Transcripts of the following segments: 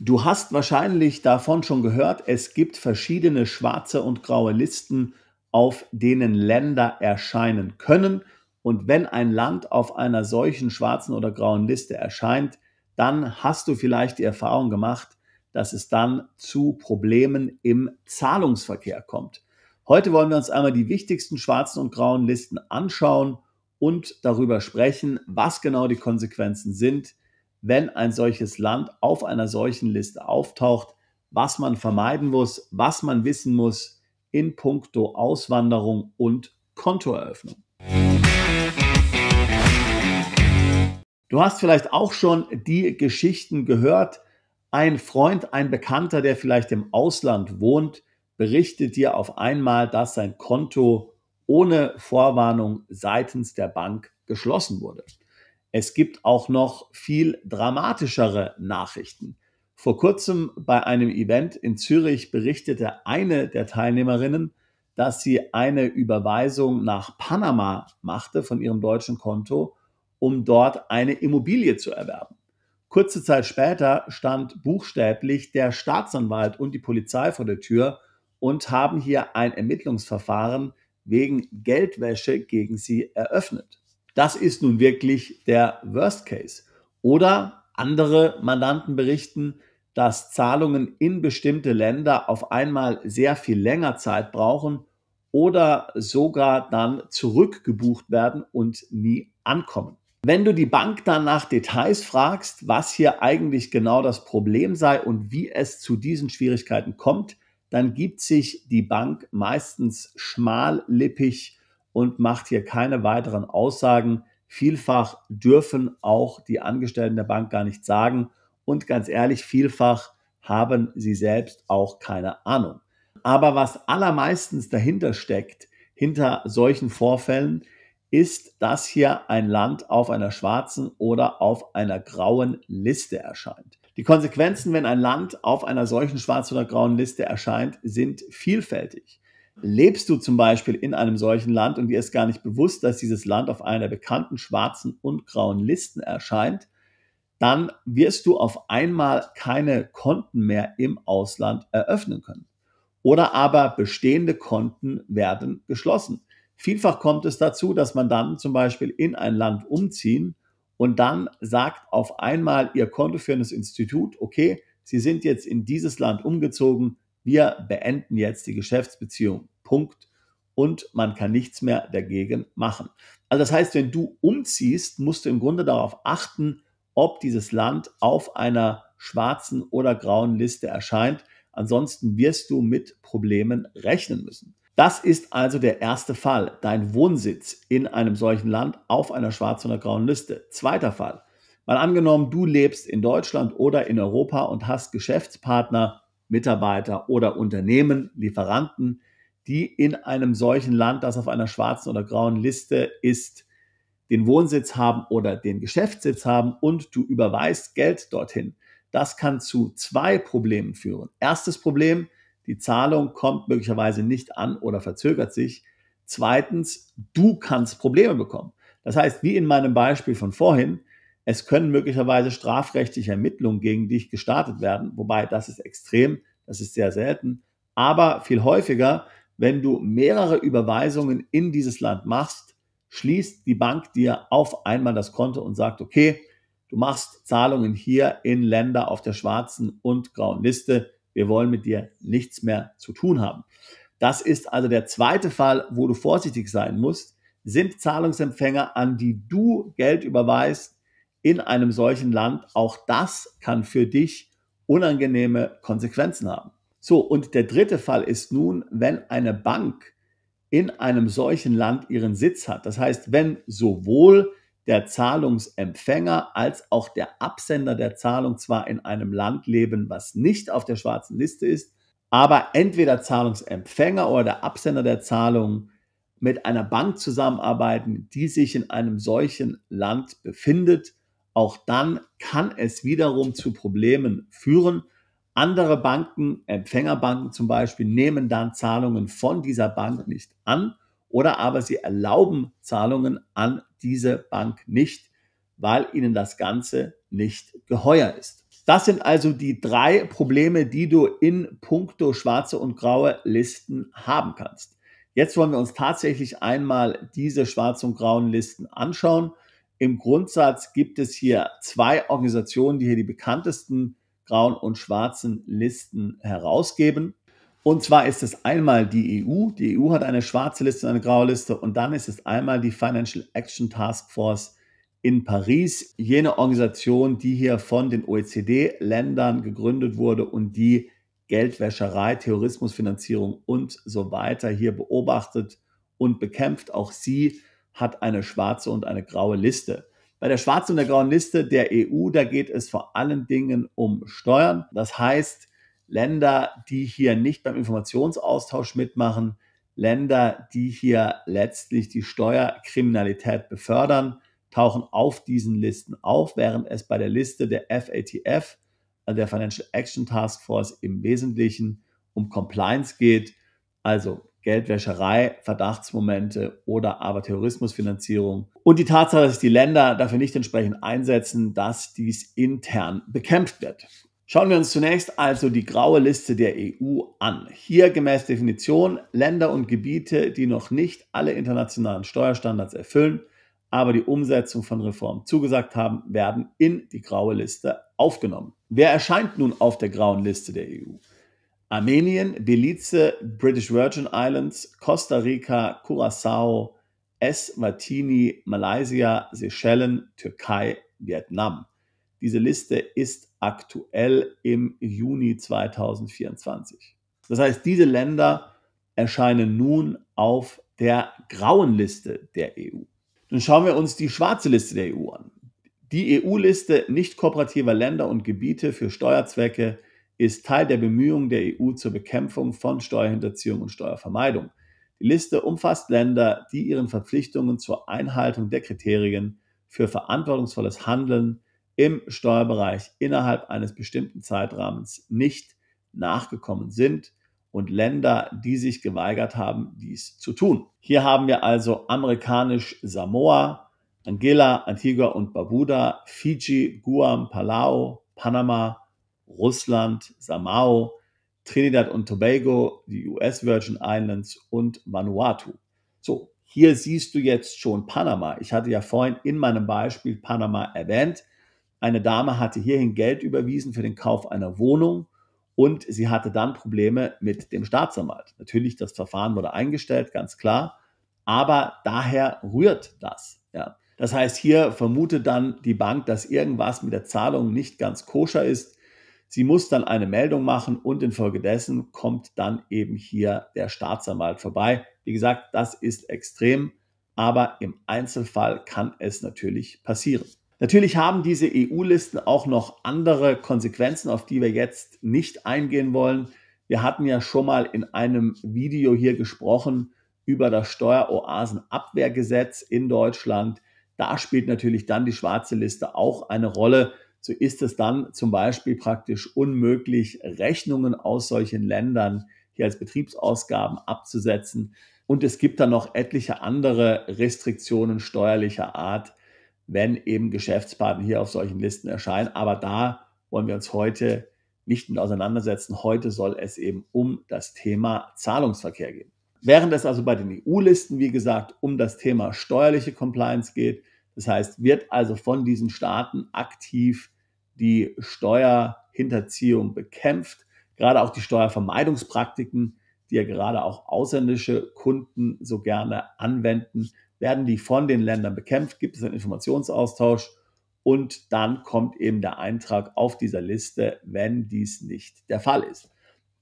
Du hast wahrscheinlich davon schon gehört, es gibt verschiedene schwarze und graue Listen, auf denen Länder erscheinen können. Und wenn ein Land auf einer solchen schwarzen oder grauen Liste erscheint, dann hast du vielleicht die Erfahrung gemacht, dass es dann zu Problemen im Zahlungsverkehr kommt. Heute wollen wir uns einmal die wichtigsten schwarzen und grauen Listen anschauen und darüber sprechen, was genau die Konsequenzen sind, wenn ein solches Land auf einer solchen Liste auftaucht, was man vermeiden muss, was man wissen muss in puncto Auswanderung und Kontoeröffnung. Du hast vielleicht auch schon die Geschichten gehört. Ein Freund, ein Bekannter, der vielleicht im Ausland wohnt, berichtet dir auf einmal, dass sein Konto ohne Vorwarnung seitens der Bank geschlossen wurde. Es gibt auch noch viel dramatischere Nachrichten. Vor kurzem bei einem Event in Zürich berichtete eine der Teilnehmerinnen, dass sie eine Überweisung nach Panama machte von ihrem deutschen Konto, um dort eine Immobilie zu erwerben. Kurze Zeit später stand buchstäblich der Staatsanwalt und die Polizei vor der Tür und haben hier ein Ermittlungsverfahren wegen Geldwäsche gegen sie eröffnet. Das ist nun wirklich der Worst Case. Oder andere Mandanten berichten, dass Zahlungen in bestimmte Länder auf einmal sehr viel länger Zeit brauchen oder sogar dann zurückgebucht werden und nie ankommen. Wenn du die Bank dann nach Details fragst, was hier eigentlich genau das Problem sei und wie es zu diesen Schwierigkeiten kommt, dann gibt sich die Bank meistens schmallippig und macht hier keine weiteren Aussagen. Vielfach dürfen auch die Angestellten der Bank gar nicht sagen und ganz ehrlich, vielfach haben sie selbst auch keine Ahnung. Aber was allermeistens dahinter steckt, hinter solchen Vorfällen, ist, dass hier ein Land auf einer schwarzen oder auf einer grauen Liste erscheint. Die Konsequenzen, wenn ein Land auf einer solchen schwarzen oder grauen Liste erscheint, sind vielfältig. Lebst du zum Beispiel in einem solchen Land und dir ist gar nicht bewusst, dass dieses Land auf einer bekannten schwarzen und grauen Listen erscheint, dann wirst du auf einmal keine Konten mehr im Ausland eröffnen können. Oder aber bestehende Konten werden geschlossen. Vielfach kommt es dazu, dass man dann zum Beispiel in ein Land umziehen und dann sagt auf einmal Ihr kontoführendes Institut, okay, Sie sind jetzt in dieses Land umgezogen, wir beenden jetzt die Geschäftsbeziehung. Punkt. Und man kann nichts mehr dagegen machen. Also das heißt, wenn du umziehst, musst du im Grunde darauf achten, ob dieses Land auf einer schwarzen oder grauen Liste erscheint. Ansonsten wirst du mit Problemen rechnen müssen. Das ist also der erste Fall, dein Wohnsitz in einem solchen Land auf einer schwarzen oder grauen Liste. Zweiter Fall, mal angenommen, du lebst in Deutschland oder in Europa und hast Geschäftspartner, Mitarbeiter oder Unternehmen, Lieferanten, die in einem solchen Land, das auf einer schwarzen oder grauen Liste ist, den Wohnsitz haben oder den Geschäftssitz haben und du überweist Geld dorthin. Das kann zu zwei Problemen führen. Erstes Problem, die Zahlung kommt möglicherweise nicht an oder verzögert sich. Zweitens, du kannst Probleme bekommen. Das heißt, wie in meinem Beispiel von vorhin, es können möglicherweise strafrechtliche Ermittlungen gegen dich gestartet werden, wobei das ist extrem, das ist sehr selten. Aber viel häufiger, wenn du mehrere Überweisungen in dieses Land machst, schließt die Bank dir auf einmal das Konto und sagt, okay, du machst Zahlungen hier in Länder auf der schwarzen und grauen Liste. Wir wollen mit dir nichts mehr zu tun haben. Das ist also der zweite Fall, wo du vorsichtig sein musst. Sind Zahlungsempfänger, an die du Geld überweist, in einem solchen Land, auch das kann für dich unangenehme Konsequenzen haben. So, und der dritte Fall ist nun, wenn eine Bank in einem solchen Land ihren Sitz hat. Das heißt, wenn sowohl der Zahlungsempfänger als auch der Absender der Zahlung zwar in einem Land leben, was nicht auf der schwarzen Liste ist, aber entweder Zahlungsempfänger oder der Absender der Zahlung mit einer Bank zusammenarbeiten, die sich in einem solchen Land befindet, auch dann kann es wiederum zu Problemen führen. Andere Banken, Empfängerbanken zum Beispiel, nehmen dann Zahlungen von dieser Bank nicht an oder aber sie erlauben Zahlungen an diese Bank nicht, weil ihnen das Ganze nicht geheuer ist. Das sind also die 3 Probleme, die du in puncto schwarze und graue Listen haben kannst. Jetzt wollen wir uns tatsächlich einmal diese schwarzen und grauen Listen anschauen. Im Grundsatz gibt es hier 2 Organisationen, die hier die bekanntesten grauen und schwarzen Listen herausgeben. Und zwar ist es einmal die EU. Die EU hat eine schwarze Liste und eine graue Liste. Und dann ist es einmal die Financial Action Task Force in Paris, jene Organisation, die hier von den OECD-Ländern gegründet wurde und die Geldwäscherei, Terrorismusfinanzierung und so weiter hier beobachtet und bekämpft. Auch sie hat eine schwarze und eine graue Liste. Bei der schwarzen und der grauen Liste der EU, da geht es vor allen Dingen um Steuern. Das heißt, Länder, die hier nicht beim Informationsaustausch mitmachen, Länder, die hier letztlich die Steuerkriminalität befördern, tauchen auf diesen Listen auf, während es bei der Liste der FATF, also der Financial Action Task Force, im Wesentlichen um Compliance geht, also Geldwäscherei, Verdachtsmomente oder aber Terrorismusfinanzierung. Und die Tatsache, dass die Länder dafür nicht entsprechend einsetzen, dass dies intern bekämpft wird. Schauen wir uns zunächst also die graue Liste der EU an. Hier gemäß Definition Länder und Gebiete, die noch nicht alle internationalen Steuerstandards erfüllen, aber die Umsetzung von Reformen zugesagt haben, werden in die graue Liste aufgenommen. Wer erscheint nun auf der grauen Liste der EU? Armenien, Belize, British Virgin Islands, Costa Rica, Curaçao, Eswatini, Malaysia, Seychellen, Türkei, Vietnam. Diese Liste ist aktuell im Juni 2024. Das heißt, diese Länder erscheinen nun auf der grauen Liste der EU. Nun schauen wir uns die schwarze Liste der EU an. Die EU-Liste nicht kooperativer Länder und Gebiete für Steuerzwecke ist Teil der Bemühungen der EU zur Bekämpfung von Steuerhinterziehung und Steuervermeidung. Die Liste umfasst Länder, die ihren Verpflichtungen zur Einhaltung der Kriterien für verantwortungsvolles Handeln im Steuerbereich innerhalb eines bestimmten Zeitrahmens nicht nachgekommen sind und Länder, die sich geweigert haben, dies zu tun. Hier haben wir also amerikanisch Samoa, Anguilla, Antigua und Barbuda, Fiji, Guam, Palau, Panama, Russland, Samoa, Trinidad und Tobago, die US Virgin Islands und Vanuatu. So, hier siehst du jetzt schon Panama. Ich hatte ja vorhin in meinem Beispiel Panama erwähnt. Eine Dame hatte hierhin Geld überwiesen für den Kauf einer Wohnung und sie hatte dann Probleme mit dem Staatsanwalt. Natürlich, das Verfahren wurde eingestellt, ganz klar, aber daher rührt das. Ja. Das heißt, hier vermutet dann die Bank, dass irgendwas mit der Zahlung nicht ganz koscher ist. Sie muss dann eine Meldung machen und infolgedessen kommt dann eben hier der Staatsanwalt vorbei. Wie gesagt, das ist extrem, aber im Einzelfall kann es natürlich passieren. Natürlich haben diese EU-Listen auch noch andere Konsequenzen, auf die wir jetzt nicht eingehen wollen. Wir hatten ja schon mal in einem Video hier gesprochen über das Steueroasenabwehrgesetz in Deutschland. Da spielt natürlich dann die schwarze Liste auch eine Rolle. So ist es dann zum Beispiel praktisch unmöglich, Rechnungen aus solchen Ländern hier als Betriebsausgaben abzusetzen. Und es gibt dann noch etliche andere Restriktionen steuerlicher Art, wenn eben Geschäftspartner hier auf solchen Listen erscheinen. Aber da wollen wir uns heute nicht mit auseinandersetzen. Heute soll es eben um das Thema Zahlungsverkehr gehen. Während es also bei den EU-Listen, wie gesagt, um das Thema steuerliche Compliance geht, das heißt, wird also von diesen Staaten aktiv die Steuerhinterziehung bekämpft, gerade auch die Steuervermeidungspraktiken, die ja gerade auch ausländische Kunden so gerne anwenden, werden die von den Ländern bekämpft, gibt es einen Informationsaustausch und dann kommt eben der Eintrag auf dieser Liste, wenn dies nicht der Fall ist.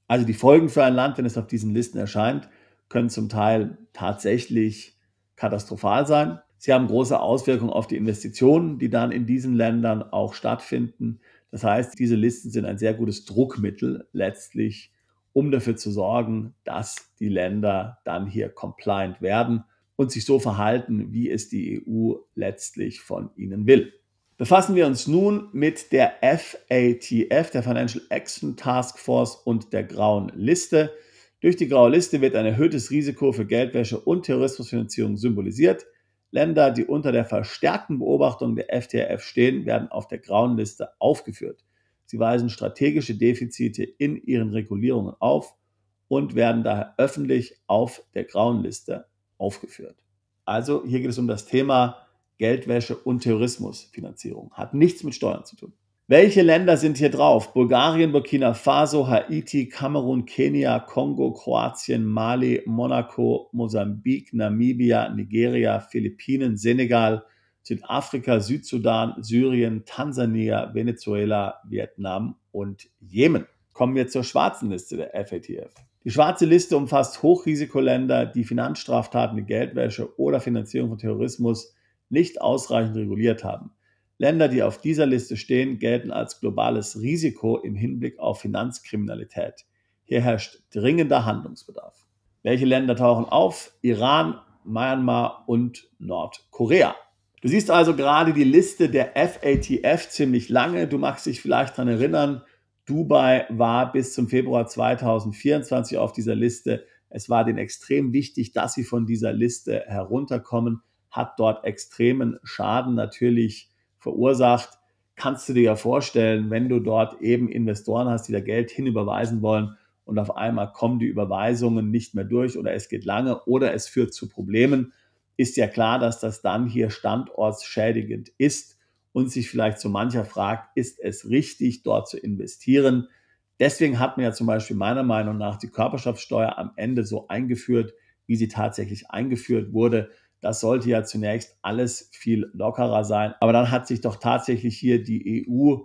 Also die Folgen für ein Land, wenn es auf diesen Listen erscheint, können zum Teil tatsächlich katastrophal sein. Sie haben große Auswirkungen auf die Investitionen, die dann in diesen Ländern auch stattfinden. Das heißt, diese Listen sind ein sehr gutes Druckmittel letztlich, um dafür zu sorgen, dass die Länder dann hier compliant werden und sich so verhalten, wie es die EU letztlich von ihnen will. Befassen wir uns nun mit der FATF, der Financial Action Task Force und der grauen Liste. Durch die graue Liste wird ein erhöhtes Risiko für Geldwäsche und Terrorismusfinanzierung symbolisiert. Länder, die unter der verstärkten Beobachtung der FATF stehen, werden auf der grauen Liste aufgeführt. Sie weisen strategische Defizite in ihren Regulierungen auf und werden daher öffentlich auf der grauen Liste aufgeführt. Also hier geht es um das Thema Geldwäsche und Terrorismusfinanzierung. Hat nichts mit Steuern zu tun. Welche Länder sind hier drauf? Bulgarien, Burkina Faso, Haiti, Kamerun, Kenia, Kongo, Kroatien, Mali, Monaco, Mosambik, Namibia, Nigeria, Philippinen, Senegal, Südafrika, Südsudan, Syrien, Tansania, Venezuela, Vietnam und Jemen. Kommen wir zur schwarzen Liste der FATF. Die schwarze Liste umfasst Hochrisikoländer, die Finanzstraftaten wie Geldwäsche oder Finanzierung von Terrorismus nicht ausreichend reguliert haben. Länder, die auf dieser Liste stehen, gelten als globales Risiko im Hinblick auf Finanzkriminalität. Hier herrscht dringender Handlungsbedarf. Welche Länder tauchen auf? Iran, Myanmar und Nordkorea. Du siehst also gerade die Liste der FATF ziemlich lange. Du magst dich vielleicht daran erinnern, Dubai war bis zum Februar 2024 auf dieser Liste. Es war denen extrem wichtig, dass sie von dieser Liste herunterkommen, hat dort extremen Schaden natürlich verursacht. Kannst du dir ja vorstellen, wenn du dort eben Investoren hast, die da Geld hinüberweisen wollen und auf einmal kommen die Überweisungen nicht mehr durch oder es geht lange oder es führt zu Problemen, ist ja klar, dass das dann hier standortsschädigend ist und sich vielleicht so mancher fragt, ist es richtig, dort zu investieren? Deswegen hat man ja zum Beispiel meiner Meinung nach die Körperschaftsteuer am Ende so eingeführt, wie sie tatsächlich eingeführt wurde. Das sollte ja zunächst alles viel lockerer sein. Aber dann hat sich doch tatsächlich hier die EU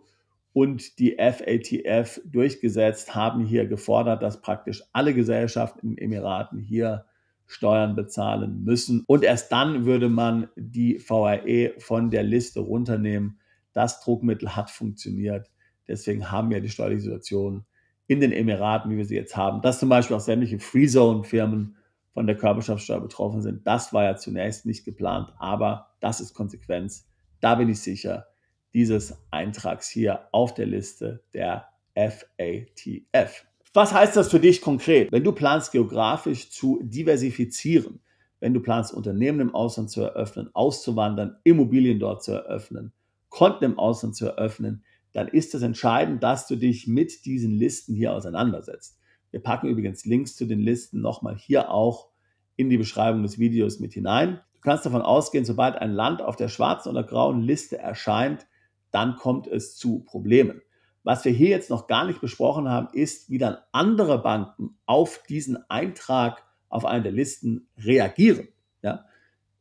und die FATF durchgesetzt, haben hier gefordert, dass praktisch alle Gesellschaften in den Emiraten hier Steuern bezahlen müssen. Und erst dann würde man die VAE von der Liste runternehmen. Das Druckmittel hat funktioniert. Deswegen haben wir die steuerliche Situation in den Emiraten, wie wir sie jetzt haben, dass zum Beispiel auch sämtliche Freezone-Firmen von der Körperschaftsteuer betroffen sind. Das war ja zunächst nicht geplant, aber das ist Konsequenz. Da bin ich sicher, dieses Eintrags hier auf der Liste der FATF. Was heißt das für dich konkret? Wenn du planst, geografisch zu diversifizieren, wenn du planst, Unternehmen im Ausland zu eröffnen, auszuwandern, Immobilien dort zu eröffnen, Konten im Ausland zu eröffnen, dann ist es entscheidend, dass du dich mit diesen Listen hier auseinandersetzt. Wir packen übrigens Links zu den Listen nochmal hier auch in die Beschreibung des Videos mit hinein. Du kannst davon ausgehen, sobald ein Land auf der schwarzen oder grauen Liste erscheint, dann kommt es zu Problemen. Was wir hier jetzt noch gar nicht besprochen haben, ist, wie dann andere Banken auf diesen Eintrag auf eine der Listen reagieren. Ja?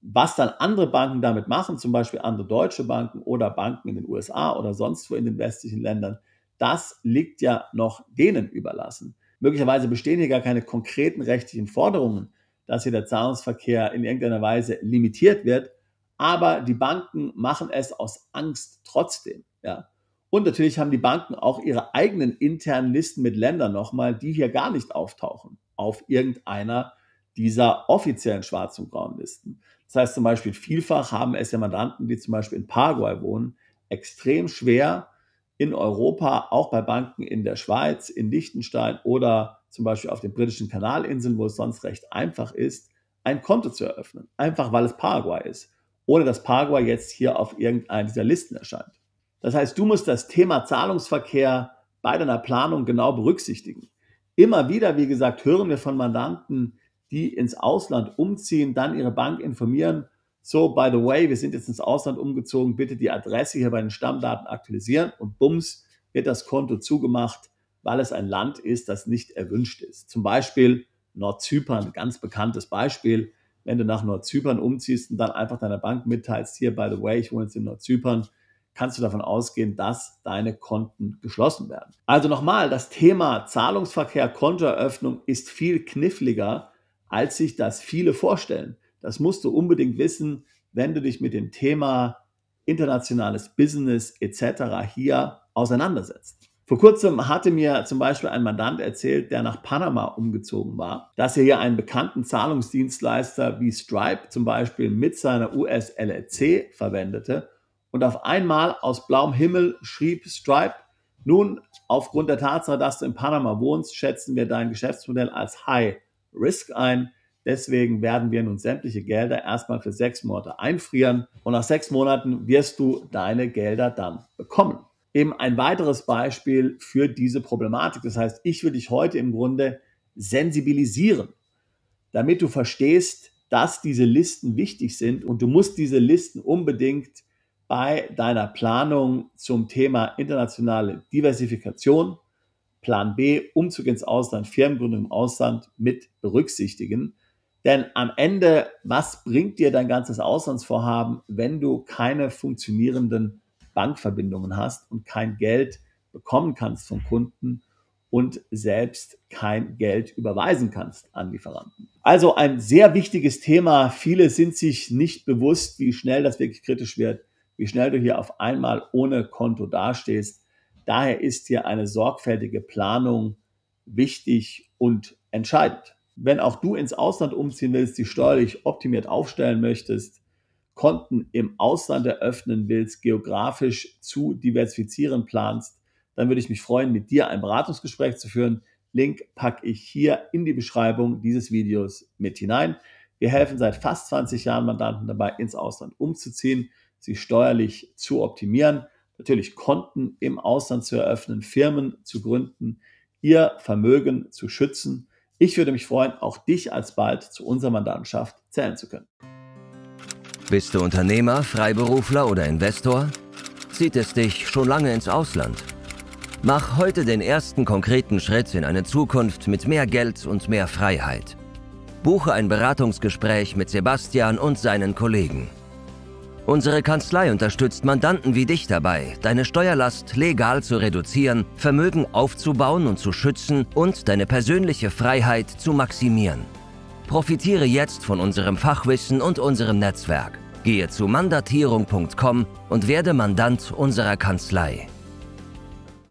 Was dann andere Banken damit machen, zum Beispiel andere deutsche Banken oder Banken in den USA oder sonst wo in den westlichen Ländern, das liegt ja noch denen überlassen. Möglicherweise bestehen hier gar keine konkreten rechtlichen Forderungen, dass hier der Zahlungsverkehr in irgendeiner Weise limitiert wird, aber die Banken machen es aus Angst trotzdem. Ja? Und natürlich haben die Banken auch ihre eigenen internen Listen mit Ländern nochmal, die hier gar nicht auftauchen auf irgendeiner dieser offiziellen schwarz- und grauen Listen. Das heißt zum Beispiel, vielfach haben es ja Mandanten, die zum Beispiel in Paraguay wohnen, extrem schwer in Europa, auch bei Banken in der Schweiz, in Liechtenstein oder zum Beispiel auf den britischen Kanalinseln, wo es sonst recht einfach ist, ein Konto zu eröffnen. Einfach weil es Paraguay ist, ohne dass Paraguay jetzt hier auf irgendeiner dieser Listen erscheint. Das heißt, du musst das Thema Zahlungsverkehr bei deiner Planung genau berücksichtigen. Immer wieder, wie gesagt, hören wir von Mandanten, die ins Ausland umziehen, dann ihre Bank informieren, so, by the way, wir sind jetzt ins Ausland umgezogen, bitte die Adresse hier bei den Stammdaten aktualisieren und bums, wird das Konto zugemacht, weil es ein Land ist, das nicht erwünscht ist. Zum Beispiel Nordzypern, ganz bekanntes Beispiel. Wenn du nach Nordzypern umziehst und dann einfach deiner Bank mitteilst, hier, by the way, ich wohne jetzt in Nordzypern, kannst du davon ausgehen, dass deine Konten geschlossen werden. Also nochmal, das Thema Zahlungsverkehr, Kontoeröffnung ist viel kniffliger, als sich das viele vorstellen. Das musst du unbedingt wissen, wenn du dich mit dem Thema internationales Business etc. hier auseinandersetzt. Vor kurzem hatte mir zum Beispiel ein Mandant erzählt, der nach Panama umgezogen war, dass er hier einen bekannten Zahlungsdienstleister wie Stripe zum Beispiel mit seiner US-LLC verwendete und auf einmal aus blauem Himmel schrieb Stripe: Nun, aufgrund der Tatsache, dass du in Panama wohnst, schätzen wir dein Geschäftsmodell als High Risk ein. Deswegen werden wir nun sämtliche Gelder erstmal für 6 Monate einfrieren und nach 6 Monaten wirst du deine Gelder dann bekommen. eben ein weiteres Beispiel für diese Problematik. Das heißt, ich will dich heute im Grunde sensibilisieren, damit du verstehst, dass diese Listen wichtig sind und du musst diese Listen unbedingt bei deiner Planung zum Thema internationale Diversifikation, Plan B, Umzug ins Ausland, Firmengründung im Ausland mit berücksichtigen. Denn am Ende, was bringt dir dein ganzes Auslandsvorhaben, wenn du keine funktionierenden Bankverbindungen hast und kein Geld bekommen kannst vom Kunden und selbst kein Geld überweisen kannst an Lieferanten? Also ein sehr wichtiges Thema. Viele sind sich nicht bewusst, wie schnell das wirklich kritisch wird, wie schnell du hier auf einmal ohne Konto dastehst. Daher ist hier eine sorgfältige Planung wichtig und entscheidend. Wenn auch du ins Ausland umziehen willst, dich steuerlich optimiert aufstellen möchtest, Konten im Ausland eröffnen willst, geografisch zu diversifizieren planst, dann würde ich mich freuen, mit dir ein Beratungsgespräch zu führen. Link packe ich hier in die Beschreibung dieses Videos mit hinein. Wir helfen seit fast 20 Jahren Mandanten dabei, ins Ausland umzuziehen, sie steuerlich zu optimieren, natürlich Konten im Ausland zu eröffnen, Firmen zu gründen, ihr Vermögen zu schützen. Ich würde mich freuen, auch dich alsbald zu unserer Mandantschaft zählen zu können. Bist du Unternehmer, Freiberufler oder Investor? Zieht es dich schon lange ins Ausland? Mach heute den ersten konkreten Schritt in eine Zukunft mit mehr Geld und mehr Freiheit. Buche ein Beratungsgespräch mit Sebastian und seinen Kollegen. Unsere Kanzlei unterstützt Mandanten wie dich dabei, deine Steuerlast legal zu reduzieren, Vermögen aufzubauen und zu schützen und deine persönliche Freiheit zu maximieren. Profitiere jetzt von unserem Fachwissen und unserem Netzwerk. Gehe zu mandatierung.com und werde Mandant unserer Kanzlei.